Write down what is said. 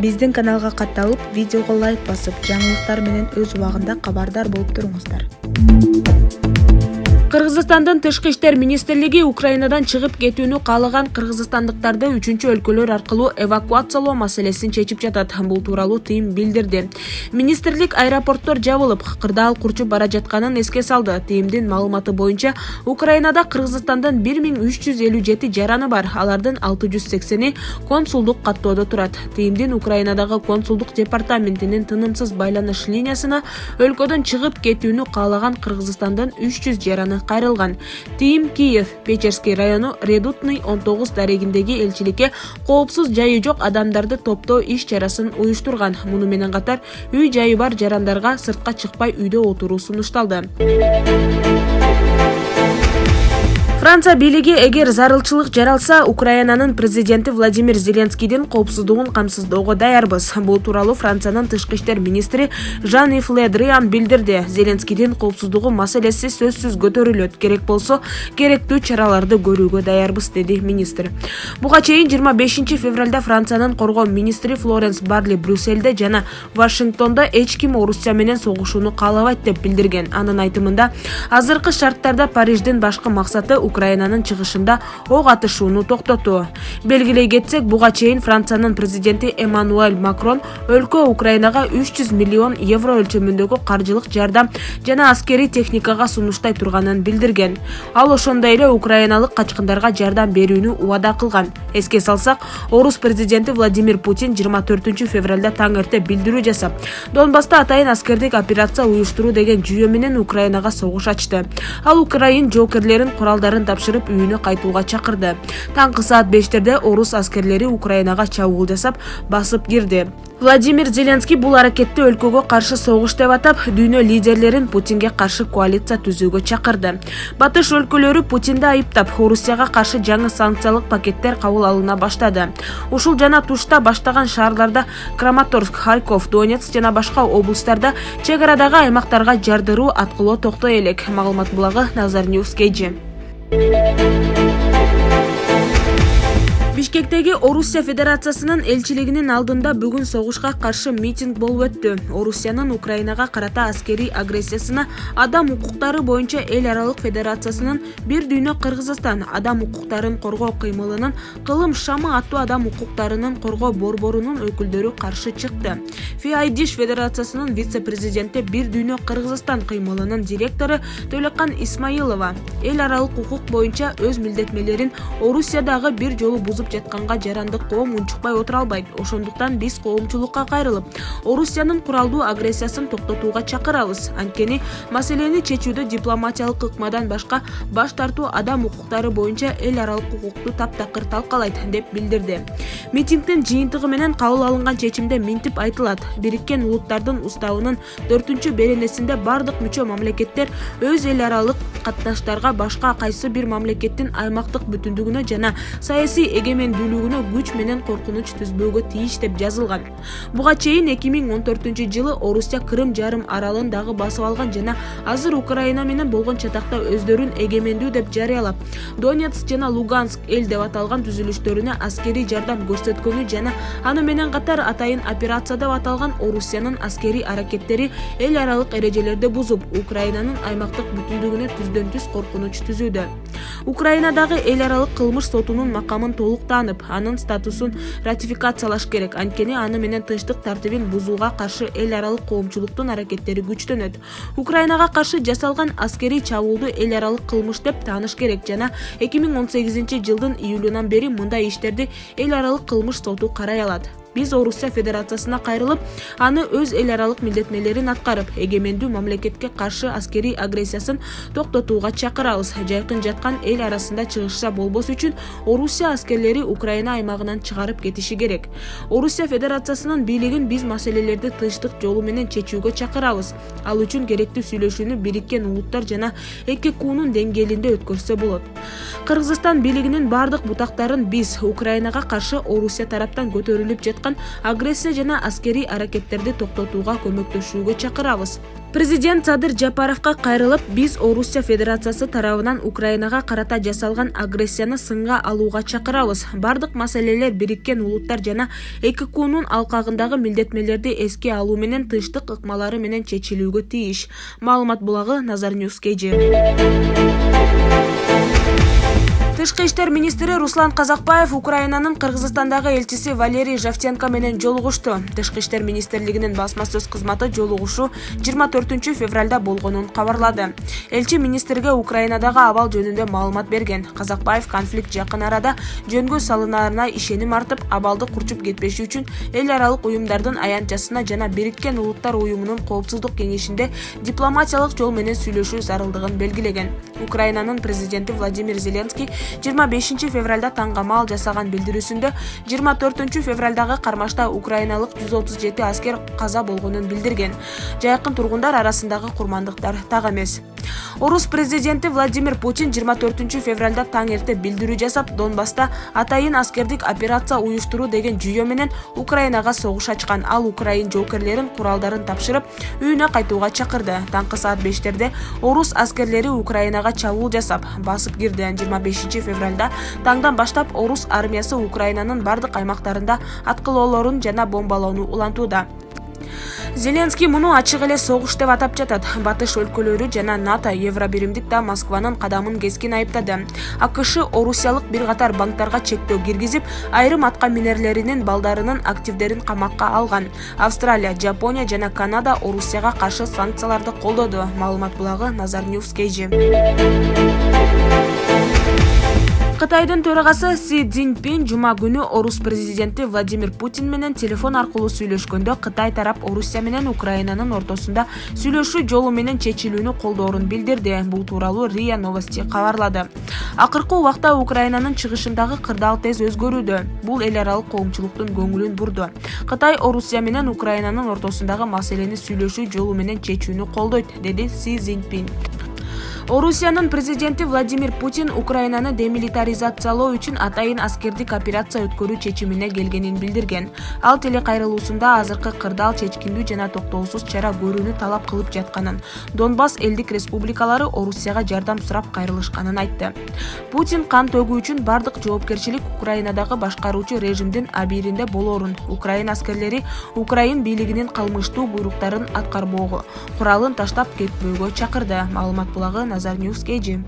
Биздин каналга катталып, видеого лайк басып, жаңылыктар менен өз убагында кабардар болуп туруңуздар. Кыргызстандын Тышкы иштер министрлиги Украинадан чыгып кетүүнү каалаган кыргызстандыктарды үчүнчү өлкөлөр аркылуу эвакуациялоо маселесин чечип жатат. Бул тууралуу ТИИМ билдирди. Министрлик аэропорттор жабылып, кырдаал курчуп бара жатканын эске салды. ТИИМдин маалыматы боюнча, Украинада Кыргызстандын 1357 жараны бар. Алардын 680-и консулдук каттоодо турат. ТИИМдин Украинадагы консулдук департаментинин тынымсыз байланыш линиясына өлкөдөн чыгып кетүүнү каалаган Кыргызстандын 300 жараны кайрылган. ТИИМ Киев, Печерский району Редутный 19 дарегиндеги элчиликке коопсуз жайы жок адамдарды топтоо иш чарасын уюштурган. Муну менен катар үй жайы бар жарандарга сыртка чыкпай үйдө отуруу сунушталды. Франция бийлиги эгер зарылчылык жаралса, Украинанын президенти Владимир Зеленскийдин коопсуздугун камсыздоого даярбыз. Бул тууралуу Франциянын тышкы иштер министри Жан-Йв Ле Дриан билдирди. Зеленскийдин коопсуздугу маселеси сөзсүз көтөрүлөт. Керек болсо, керектүү чараларды көрүүгө даярбыз, деди министр. Буга чейин 25 февралда Франциянын коргоо министри Флоренс Парли Брюссельде жана Вашингтондо эч ким Орусия менен согушууну каалабайт деп билдирген. Анын айтымында, азыркы шарттарда Париждин башкы максаты Украинанын чыгышында ок атышууну токтотуу. Белгилей кетсек, буга чейин Франциянын президенти Эммануэль Макрон өлкө Украинага 300 миллион евро өлчөмүндөгү каржылык жардам жана аскерий техникага сунуштай турганын билдирген. Ал ошондой эле украиналык качкындарга жардам берүүнү убада кылган. Эске салсак, Орус президенти Владимир Путин 24 февралда таң эрте билдирүү жасап, Донбасста атайын аскердик операция уюштуруу деген жүйө менен Украинага согуш ачты. Ал Украин жоокерлерин куралдарын тапшырып үйүнө кайтууга чакырды. Таңкы саат 5-терде Орус аскерлери Украинага чабуул жасап, басып кирди. Владимир Зеленский бул аракетти өлкөгө каршы согуш деп атап, дүйнө лидерлерин Путинге каршы коалиция түзүүгө чакырды. Батыш өлкөлөрү Путинди айыптап, Орусияга каршы жаңы санкциялык пакеттер кабыл алына баштады. Ушул жана тушта баштаган шаарларда Краматорск, Харьков, Донецк жана башка облустарда чек арадагы аймактарга жардыруу аткылоо токтой элек. Маалымат булагы Nazar News KG. Бишкектеги Орусия Федерациясынын элчилигинин алдында бүгүн согушка каршы митинг болуп өттү. Орусиянын Украинага карата аскерий агрессиясына адам укуктары боюнча эл аралык федерациясынын бир дүйнө Кыргызстан адам укуктарын коргоо кыймылынын Кылым шамы аттуу адам укуктарынын коргоо борборунун өкүлдөрү каршы чыкты. ФИАЙДИШ Федерациясынын вице-президенти бир дүйнө Кыргызстан кыймылынын директору Төлөкан Исмаилова эл аралык укук боюнча өз милдетмелерин Орусиядагы бир жолу бузуп жатканга жарандык коом унчукпай отура албайт. Ошондуктан биз коомчулукка кайрылып, Орусиянын куралдуу агрессиясын токтотууга чакырабыз. Анткени маселени чечүүдө дипломатиялык ыкмадан башка баш тартуу адам укуктары боюнча эл аралык укукту таптакыр талкалайт, деп билдирди. Митингдин жыйынтыгы менен кабыл алынган чечимде минтип айтылат. Бириккен Улуттардын уставынын 4 беренесинде бардык мүчө мамлекеттер өз эл аралык катташтарга башка кайсы бир мамлекеттин аймактык бүтүндүгүнө жана саясий эгемендүүлүгүнө күч менен коркунуч түзбөөгө тийиш деп жазылган. Буга чейин 2014 жылы Орусия Крым жарым аралын дагы басып алган жана азыр Украина менен болгон чатакта өздөрүн эгемендүү деп жарыялап, Донецк жана Луганск эл деп аталган түзүлүштөрүнө аскерий жардам көрсөткөнү жана аны менен катар атайын операция деп аталган Орусиянын аскерий аракеттери эл аралык эрежелерди бузуп, Украинанын аймактык бүтүндүгүнө түздөн-түз коркунуч түзүүдө. Украинадагы эл аралык кылмыш сотунун макамын толук таанып, анын статусун ратификациялаш керек. Анткени аны менен тынчтык тартибин бузууга каршы эл аралык коомчулуктун аракеттери күчтөнөт. Украинага каршы жасалган аскерий чабуулду эл аралык кылмыш деп тааныш керек жана 2018 жылдын июлунан бери мындай иштерди эл аралык кылмыш соту карай алат. Биз Орусия Федерациясына кайрылып, аны өз эл аралык милдетмелерин аткарып, эгемендүү мамлекетке каршы аскерий агрессиясын токтотууга чакырабыз. Жайкын жаткан эл арасында чыгышса болбос үчүн Орусия аскерлери Украина аймагынан чыгарып кетиши керек. Орусия Федерациясынын бийлигин биз маселелерди тынчтык жолу менен чечүүгө чакырабыз. Ал үчүн керектүү сүйлөшүүнү Бириккен Улуттар жана ЭККУнун деңгээлинде өткөрсө болот. Кыргызстан бийлигинин бардык бутактарын биз Украинага каршы Орусия тараптан көтөрүлүп жаткан агрессия жана аскерий аракеттерди токтотууга көмөктөшүүгө чакырабыз. Президент Садыр Жапаровго кайрылып, биз Орусия Федерациясы тарабынан Украинага карата жасалган агрессияны сынга алууга чакырабыз. Бардык маселелер Бириккен Улуттар жана ЭККУнун алкагындагы милдеттмелерди эске алуу менен тынчтык ыкмалары менен чечилүүгө тийиш. Маалымат булагы Nazar News KG. Тышкы иштер министри Руслан Казакбаев Украинанын Кыргызстандагы элчиси Валерий Жавтенко менен жолугушту. Тышкы иштер министрлигинин басма сөз кызматы жолугушуу 24 февралда болгонун кабарлады. Элчи министрге Украинадагы абал жөнүндө маалымат берген. Казакбаев конфликт жакын арада жөнгө салынарына ишеним артып, абалды курчуп кетпеши үчүн эл аралык уюмдардын аянтчасына жана Бириккен Улуттар уюмунун коопсуздук кеңешинде дипломатиялык жол менен сүйлөшүү зарылдыгын белгилеген. Украинанын президенти Владимир Зеленский 25 февралда таңгамал жасаган билдирүүсүндө 24 февралдагы кармашта украиналык 137 аскер каза болгонун билдирген. Жайкын тургундар арасындагы курмандыктар так эмес. Орус президенти Владимир Путин 24 февралда таң эрте билдирүү жасап, Донбасста атайын аскердик операция уюштуруу деген жүйө менен Украинага согуш ачкан. Ал Украин жоокерлерин куралдарын тапшырып, үйүнө кайтууга чакырды. Таңкы саат 5-терде орус аскерлери Украинага чабуул жасап, басып кирди. 25 февралда таңдан баштап орус армиясы Украинанын бардык аймактарында аткылоолорун жана бомбалоону улантууда. Зеленский муну ачык эле согуш деп атап жатат. Батыш өлкөлөрү жана НАТО Евробиримдик да Москванын кадамын кескин айыптады. АКШ орусиялык бир катар банктарга чектөө киргизип, айрым атка минерлеринин балдарынын активдерин камакка алган. Австралия, Жапония жана Канада Орусияга каршы санкцияларды колдоду. Маалымат булагы Nazar News KG. Кытайдын төрагасы Си Цзиньпин жума күнү Орус президенти Владимир Путин менен телефон аркылуу сүйлөшкөндө Кытай тарап Орусия менен Украинанын ортосунда сүйлөшүү жолу менен чечилүүнү колдоорун билдирди. Бул тууралуу РИА Новости кабарлады. Акыркы убакта Украинанын чыгышындагы кырдаал тез өзгөрүүдө. Бул эл аралык коомчулуктун көңүлүн бурду. Кытай Орусия менен Украинанын ортосундагы маселени сүйлөшүү жолу менен чечүүнү колдойт, деди Си Цзиньпин. Орусиянын президенти Владимир Путин Украинаны демилитаризациялоо үчүн атайын аскердик операция өткөрүү чечимине келгенин билдирген. Ал телекайрылуусунда азыркы кырдаал чечкиндүү жана токтоосуз чара көрүүнү талап кылып жатканын, Донбасс элдик республикалары Орусияга жардам сурап кайрылышканын айтты. Путин кан төгүү үчүн бардык жоопкерчилик Украинадагы башкаруучу режимдин абийиринде болоорун, Украин аскерлери Украин бийлигинин кылмыштуу буйруктарын аткарбоого, куралын таштап кетпөөгө чакырды. Маалымат булагы Nazar News KG.